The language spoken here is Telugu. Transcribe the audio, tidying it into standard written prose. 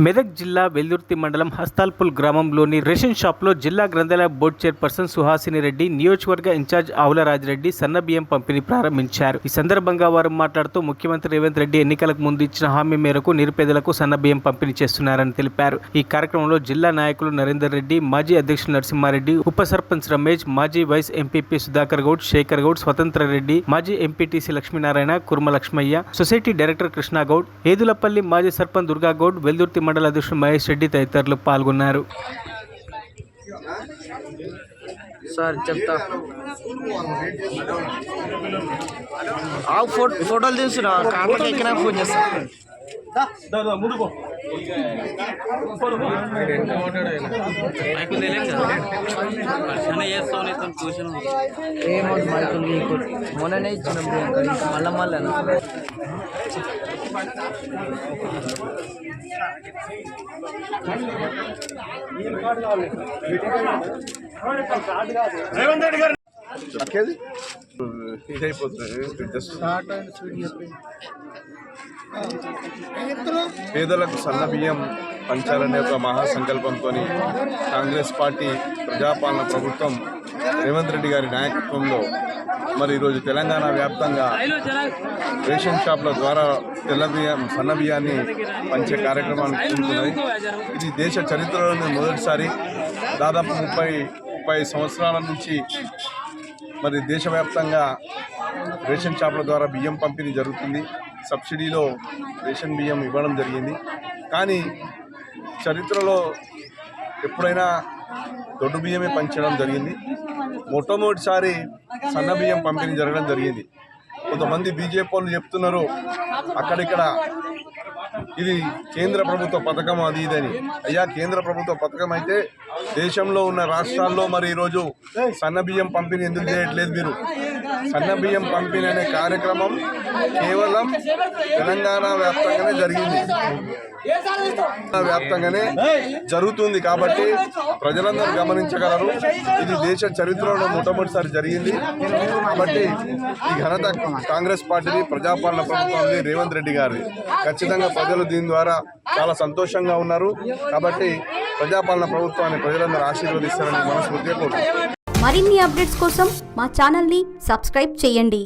మెదక్ జిల్లా వెల్దుర్తి మండలం హస్తాల్పూల్ గ్రామంలోని రేషన్ షాప్లో జిల్లా గ్రంథాలయ బోర్డు చైర్పర్సన్ సుహాసిని రెడ్డి, నియోజకవర్గ ఇన్ఛార్జ్ ఆవుల రాజిరెడ్డి సన్నబియ్యం పంపిణీ ప్రారంభించారు. ఈ సందర్భంగా వారు మాట్లాడుతూ ముఖ్యమంత్రి రేవంత్ రెడ్డి ఎన్నికలకు ముందు ఇచ్చిన హామీ మేరకు నిరుపేదలకు సన్నబియ్యం పంపిణీ చేస్తున్నారని తెలిపారు. ఈ కార్యక్రమంలో జిల్లా నాయకులు నరేందర్ రెడ్డి, మాజీ అధ్యక్షులు నరసింహారెడ్డి, ఉప సర్పంచ్ రమేష్, మాజీ వైస్ ఎంపీపీ సుధాకర్ గౌడ్, శేఖర్ గౌడ్, స్వతంత్ర రెడ్డి, మాజీ ఎంపీటీసీ లక్ష్మీనారాయణ, కుర్మ లక్ష్మయ్య, సొసైటీ డైరెక్టర్ కృష్ణాగౌడ్, ఏదులపల్లి మాజీ సర్పంచ్ దుర్గాగౌడ్, వెల్దుర్తి మండల అధ్యక్షుడు మహేష్ రెడ్డి తదితరులు పాల్గొన్నారు. సార్ చెప్తా ఫోటోలు తీసుకురా కార్లకి ఎక్కినా ఫోన్ చేస్తా. ఏమో మైకులు నీకు మొన్ననే ఇచ్చినాం మళ్ళా మళ్ళా పేదలకు సన్న బియ్యం పంచాలనే ఒక మహాసంకల్పంతో కాంగ్రెస్ పార్టీ ప్రజాపాలన ప్రభుత్వం రేవంత్ రెడ్డి గారి నాయకత్వంలో మరి ఈరోజు తెలంగాణ వ్యాప్తంగా రేషన్ షాప్ల ద్వారా తెల్ల బియ్యం సన్న బియ్యాన్ని పంచే కార్యక్రమాన్ని పూనుకున్నది. ఇది దేశ చరిత్రలోనే మొదటిసారి. దాదాపు 30 సంవత్సరాల నుంచి మరి దేశవ్యాప్తంగా రేషన్ షాప్ల ద్వారా బియ్యం పంపిణీ జరుగుతుంది. సబ్సిడీలో రేషన్ బియ్యం ఇవ్వడం జరిగింది. కానీ చరిత్రలో ఎప్పుడైనా దొడ్డు బియ్యమే పంచడం జరిగింది. మొట్టమొదటిసారి సన్న బియ్యం పంపిణీ జరగడం జరిగింది. కొంతమంది బీజేపీ వాళ్ళు చెప్తున్నారు అక్కడిక్కడ ఇది కేంద్ర ప్రభుత్వ పథకం అది ఇదని. అయ్యా, కేంద్ర ప్రభుత్వ పథకం అయితే దేశంలో ఉన్న రాష్ట్రాల్లో మరి ఈరోజు సన్నబియ్యం పంపిణీ ఎందుకు చేయట్లేదు? మీరు సన్నబియ్యం పంపిణీ అనే కార్యక్రమం కేవలం తెలంగాణ వ్యాప్తంగానే జరిగింది, వ్యాప్తంగానే జరుగుతుంది. కాబట్టి ప్రజలందరూ గమనించగలరు. ఇది దేశ చరిత్రలో మొట్టమొదటిసారి జరిగింది. కాబట్టి ఈ ఘనత కాంగ్రెస్ పార్టీని, ప్రజాపాలన ప్రభుత్వాన్ని, రేవంత్ రెడ్డి గారిది. ఖచ్చితంగా ప్రజలు దీని ద్వారా చాలా సంతోషంగా ఉన్నారు. కాబట్టి ప్రజాపాలన ప్రభుత్వాన్ని ప్రజలందరూ ఆశీర్వదిస్తారని మనస్ఫూర్తిగా కోరుకుంటున్నాను. మరిన్ని అప్డేట్స్ కోసం మా ఛానల్ని సబ్స్క్రైబ్ చేయండి.